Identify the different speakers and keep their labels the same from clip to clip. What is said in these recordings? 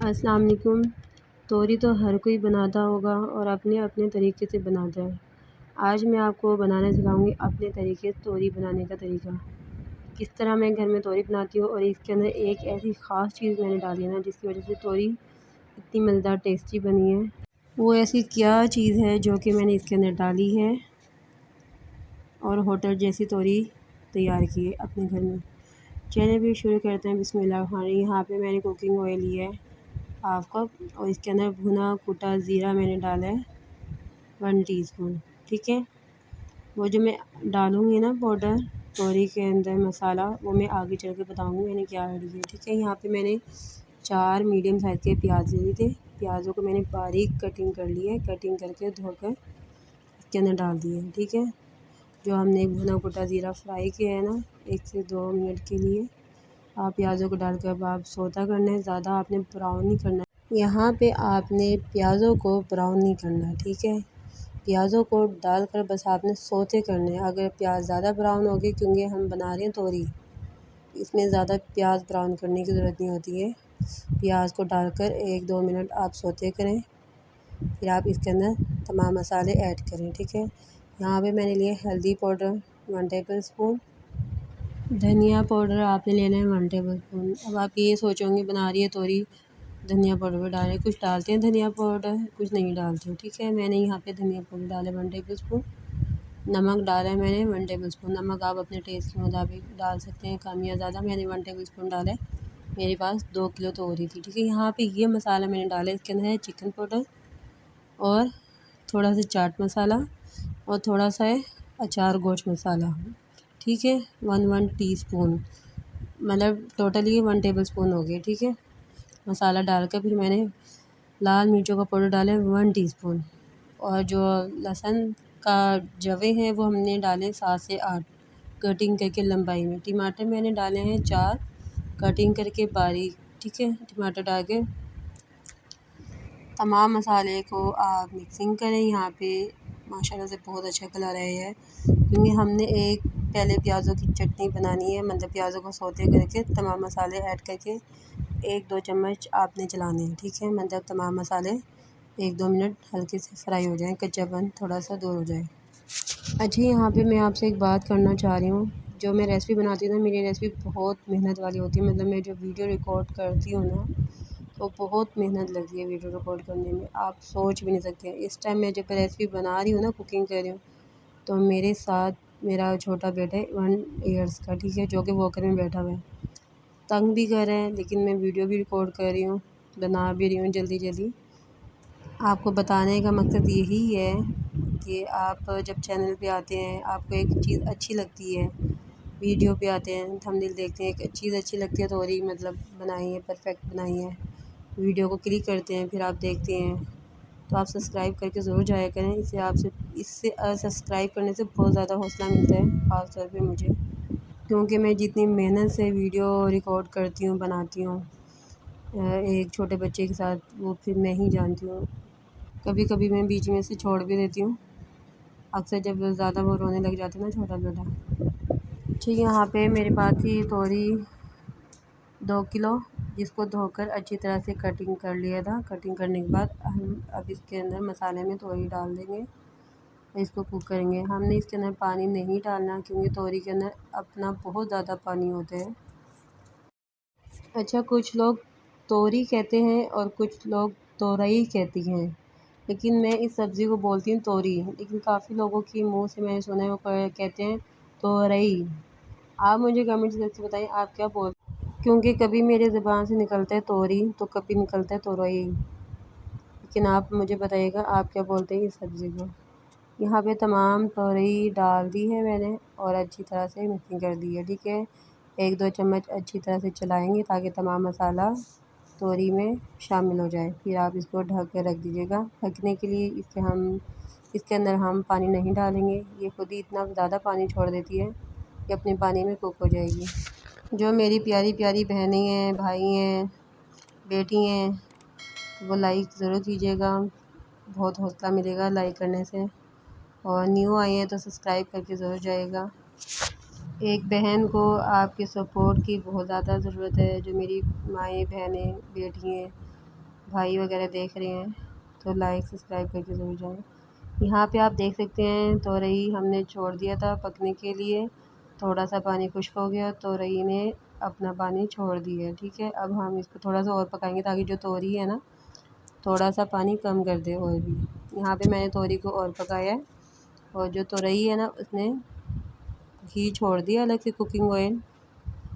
Speaker 1: अस्सलाम वालेकुम। तोरी तो हर कोई बनाता होगा और अपने अपने तरीके से बनाता है। आज मैं आपको बनाना सिखाऊंगी अपने तरीके से तोरी बनाने का तरीका। किस तरह मैं घर में तोरी बनाती हूँ और इसके अंदर एक ऐसी ख़ास चीज़ मैंने डाली है ना, जिसकी वजह से तोरी इतनी मज़ेदार टेस्टी बनी है। वो ऐसी क्या चीज़ है जो कि मैंने इसके अंदर डाली है और होटल जैसी तोरी तैयार की है अपने घर में। चलिए भी शुरू करते हैं। बिस्मिल्लाह। यहाँ पे मैंने कुकिंग ऑयल लिया है हाफ कप और इसके अंदर भुना कुटा ज़ीरा मैंने डाला है 1 टीस्पून। ठीक है, वो जो मैं डालूँगी ना पाउडर तोरी के अंदर मसाला, वो मैं आगे चल के बताऊँगी मैंने क्या ऐड किया। ठीक है, यहाँ पे मैंने 4 मीडियम साइज़ के प्याज लिए थे। प्याज़ों को मैंने बारीक कटिंग कर ली है, कटिंग करके धोकर इसके अंदर डाल दिए। ठीक है, जो हमने भुना कुटा ज़ीरा फ्राई किया है ना 1 से 2 मिनट के लिए, आप प्याज़ों को डालकर अब आप सौता करना है, ज़्यादा आपने ब्राउन नहीं करना है। यहाँ पे आपने प्याज़ों को ब्राउन नहीं करना है। ठीक है, प्याज़ों को डालकर बस आपने सौते करने हैं। अगर प्याज ज़्यादा ब्राउन हो गए, क्योंकि हम बना रहे हैं तोरी, इसमें ज़्यादा प्याज ब्राउन करने की ज़रूरत नहीं होती है। प्याज को डालकर 1-2 मिनट आप सौते करें, फिर आप इसके अंदर तमाम मसाले ऐड करें। ठीक है, यहाँ पे मैंने लिए हल्दी पाउडर 1 टेबल स्पून, धनिया पाउडर आपने लेना है 1 टेबल स्पून। अब आप ये सोचोगे बना रही है तोरी, धनिया पाउडर भी डालें। कुछ डालते हैं धनिया पाउडर, कुछ नहीं डालते। ठीक है, मैंने यहाँ पे धनिया पाउडर डाला 1 टेबल स्पून। नमक डाला है मैंने 1 टेबल स्पून। नमक आप अपने टेस्ट के मुताबिक डाल सकते हैं, कम या ज़्यादा। मैंने 1 टेबल स्पून डाला है, मेरे पास 2 किलो तोरी थी। ठीक है, यहाँ पे ये मसाला मैंने डाला है, इसके अंदर है चिकन पाउडर और थोड़ा सा चाट मसाला और थोड़ा सा है अचार गोश्त मसाला। ठीक है, 1 टीस्पून, मतलब टोटल ये 1 टेबल स्पून हो गए। ठीक है, मसाला डालकर फिर मैंने लाल मिर्चों का पाउडर डाला है 1 टीस्पून और जो लहसुन का जवे हैं वो हमने डाले 7 से 8 कटिंग करके लंबाई में। टमाटर मैंने डाले हैं 4 कटिंग करके बारीक। ठीक है, टमाटर डाल के तमाम मसाले को आप मिक्सिंग करें। यहाँ पे माशाल्लाह से बहुत अच्छा कलर आया है, क्योंकि हमने एक पहले प्याज़ों की चटनी बनानी है, मतलब प्याज़ों को सौते करके तमाम मसाले ऐड करके 1-2 चम्मच आपने चलाने हैं। ठीक है, मतलब तमाम मसाले 1-2 मिनट हल्के से फ्राई हो जाएं, कच्चापन थोड़ा सा दूर हो जाए। अच्छा, यहाँ पे मैं आपसे एक बात करना चाह रही हूँ। जो मैं रेसिपी बनाती हूँ ना, मेरी रेसिपी बहुत मेहनत वाली होती है। मतलब मैं जो वीडियो रिकॉर्ड करती हूँ ना, तो बहुत मेहनत लगती है वीडियो रिकॉर्ड करने में, आप सोच भी नहीं सकते। इस टाइम मैं जब रेसिपी बना रही हूँ ना, कुकिंग कर रही हूँ, तो मेरे साथ मेरा छोटा बेटा है 1 ईयर्स का। ठीक है, जो कि वॉकर में बैठा हुआ है, तंग भी कर रहा है, लेकिन मैं वीडियो भी रिकॉर्ड कर रही हूँ, बना भी रही हूँ जल्दी जल्दी। आपको बताने का मकसद यही है कि आप जब चैनल पे आते हैं, आपको एक चीज़ अच्छी लगती है, वीडियो पे आते हैं, थंबनेल देखते हैं, एक चीज़ अच्छी लगती है तोरी मतलब बनाई है, परफेक्ट बनाई है, वीडियो को क्लिक करते हैं, फिर आप देखते हैं, तो आप सब्सक्राइब करके ज़रूर जाया करें। इससे सब्सक्राइब करने से बहुत ज़्यादा हौसला मिलता है, ख़ास तौर पे मुझे, क्योंकि मैं जितनी मेहनत से वीडियो रिकॉर्ड करती हूँ, बनाती हूँ एक छोटे बच्चे के साथ, वो फिर मैं ही जानती हूँ। कभी कभी मैं बीच में से छोड़ भी देती हूँ, अक्सर जब ज़्यादा वो रोने लग जाते हैं ना छोटा बेटा। ठीक है, यहाँ पे मेरे पास थी तोरी 2 किलो, जिसको धोकर अच्छी तरह से कटिंग कर लिया था। कटिंग करने के बाद हम अब इसके अंदर मसाले में तोरी डाल देंगे, इसको कुक करेंगे। हमने इसके अंदर पानी नहीं डालना, क्योंकि तोरी के अंदर अपना बहुत ज़्यादा पानी होता है। अच्छा, कुछ लोग तोरी कहते हैं और कुछ लोग तोरई कहती हैं, लेकिन मैं इस सब्ज़ी को बोलती हूँ तोरी। लेकिन काफ़ी लोगों के मुंह से मैंने सुना है वो कहते हैं तोरई। आप मुझे कमेंट करके बताइए आप क्या बोल, क्योंकि कभी मेरे ज़ुबान से निकलता है तोरी तो कभी निकलता है तोरई। लेकिन आप मुझे बताइएगा आप क्या बोलते हैं इस सब्ज़ी को। यहाँ पे तमाम तोरई डाल दी है मैंने और अच्छी तरह से मिक्सिंग कर दी है। ठीक है, 1-2 चम्मच अच्छी तरह से चलाएंगे ताकि तमाम मसाला तोरी में शामिल हो जाए। फिर आप इसको ढक के रख दीजिएगा। ढकने के लिए इसके अंदर हम पानी नहीं डालेंगे, ये खुद ही इतना ज़्यादा पानी छोड़ देती है कि अपने पानी में कुक हो जाएगी। जो मेरी प्यारी प्यारी बहनें हैं, भाई हैं, बेटी हैं, तो वो लाइक ज़रूर कीजिएगा, बहुत हौसला मिलेगा लाइक करने से। और न्यू आए हैं तो सब्सक्राइब करके ज़रूर जाइएगा। एक बहन को आपके सपोर्ट की बहुत ज़्यादा ज़रूरत है, जो मेरी माएँ, बहनें, बेटी हैं, भाई वगैरह देख रहे हैं तो लाइक सब्सक्राइब करके ज़रूर जाएँ। यहाँ पे आप देख सकते हैं तोरई हमने छोड़ दिया था पकने के लिए, थोड़ा सा पानी खुश्क हो गया, तोरई ने अपना पानी छोड़ दिया है। ठीक है, अब हम इसको थोड़ा सा और पकाएंगे ताकि जो तोरई है ना थोड़ा सा पानी कम कर दे और भी। यहाँ पे मैंने तोरई को और पकाया है और जो तोरई है ना उसने घी छोड़ दिया अलग से, कुकिंग ऑयल,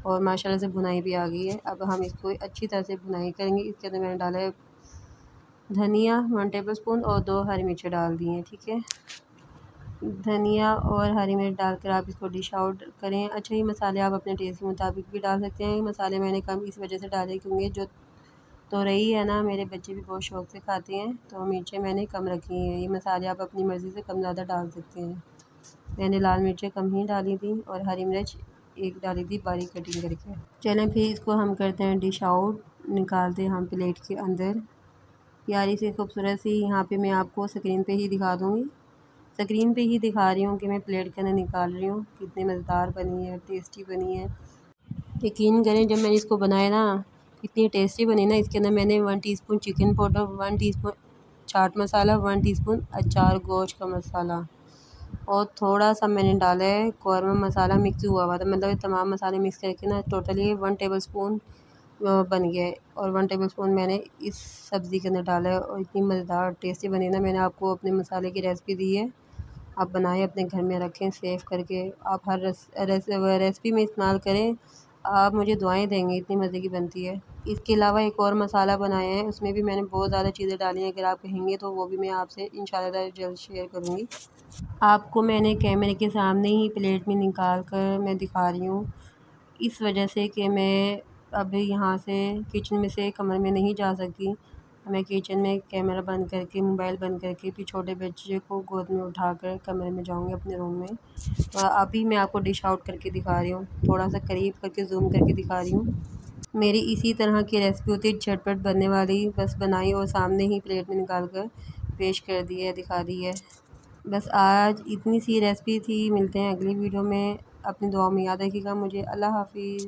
Speaker 1: और माशाल्लाह से भुनाई भी आ गई है। अब हम इसको अच्छी तरह से भुनाई करेंगे। इसके अंदर मैंने डाला है धनिया 1 टेबल स्पून और 2 हरी मिर्चें डाल दी हैं। ठीक है, धनिया और हरी मिर्च डालकर आप इसको डिश आउट करें। अच्छा, ये मसाले आप अपने टेस्ट के मुताबिक भी डाल सकते हैं। मसाले मैंने कम इस वजह से डाले क्योंकि जो तोरई है ना मेरे बच्चे भी बहुत शौक़ से खाते हैं, तो मिर्चें मैंने कम रखी हैं। ये मसाले आप अपनी मर्ज़ी से कम ज़्यादा डाल सकते हैं। मैंने लाल मिर्चें कम ही डाली थी और हरी मिर्च एक डाली थी बारीक कटिंग करके। चलें फिर इसको हम करते हैं डिश आउट, निकालते हैं हम प्लेट के अंदर। प्यारी सी खूबसूरत सी, यहाँ पे मैं आपको स्क्रीन पे ही दिखा दूँगी, स्क्रीन पे ही दिखा रही हूँ कि मैं प्लेट के अंदर निकाल रही हूँ। कितनी मज़ेदार बनी है, टेस्टी बनी है। यकीन करें जब मैंने इसको बनाया ना इतनी टेस्टी बनी ना। इसके अंदर मैंने 1 teaspoon chicken powder, 1 teaspoon chaat masala, 1 teaspoon अचार गोश्त का मसाला और थोड़ा सा मैंने डाला है कौरमा मसाला मिक्स हुआ हुआ था। मतलब ये तमाम मसाले मिक्स करके ना टोटली 1 टेबल स्पून बन गया है और 1 टेबल स्पून मैंने इस सब्ज़ी के अंदर डाला है और इतनी मज़ेदार टेस्टी बनी ना। मैंने आपको अपने मसाले की रेसिपी दी है, आप बनाएं, अपने घर में रखें सेव करके। आप हर रेसिपी में इस्तेमाल करें, आप मुझे दुआएं देंगे, इतनी मज़े की बनती है। इसके अलावा एक और मसाला बनाया है, उसमें भी मैंने बहुत ज़्यादा चीज़ें डाली हैं। अगर आप कहेंगे तो वो भी मैं आपसे इंशाल्लाह जल्द शेयर करूँगी। आपको मैंने कैमरे के सामने ही प्लेट में निकाल कर मैं दिखा रही हूँ, इस वजह से कि मैं अभी यहाँ से किचन में से कमरे में नहीं जा सकती। मैं किचन में कैमरा बंद करके, मोबाइल बंद करके फिर छोटे बच्चे को गोद में उठाकर कमरे में जाऊँगी अपने रूम में। तो अभी मैं आपको डिश आउट करके दिखा रही हूँ, थोड़ा सा करीब करके ज़ूम करके दिखा रही हूँ। मेरी इसी तरह की रेसिपी होती है झटपट बनने वाली, बस बनाई और सामने ही प्लेट में निकाल कर पेश कर दी है, दिखा दी है। बस आज इतनी सी रेसिपी थी। मिलते हैं अगली वीडियो में, अपनी दुआ में याद रखिएगा मुझे। अल्लाह हाफ़िज़।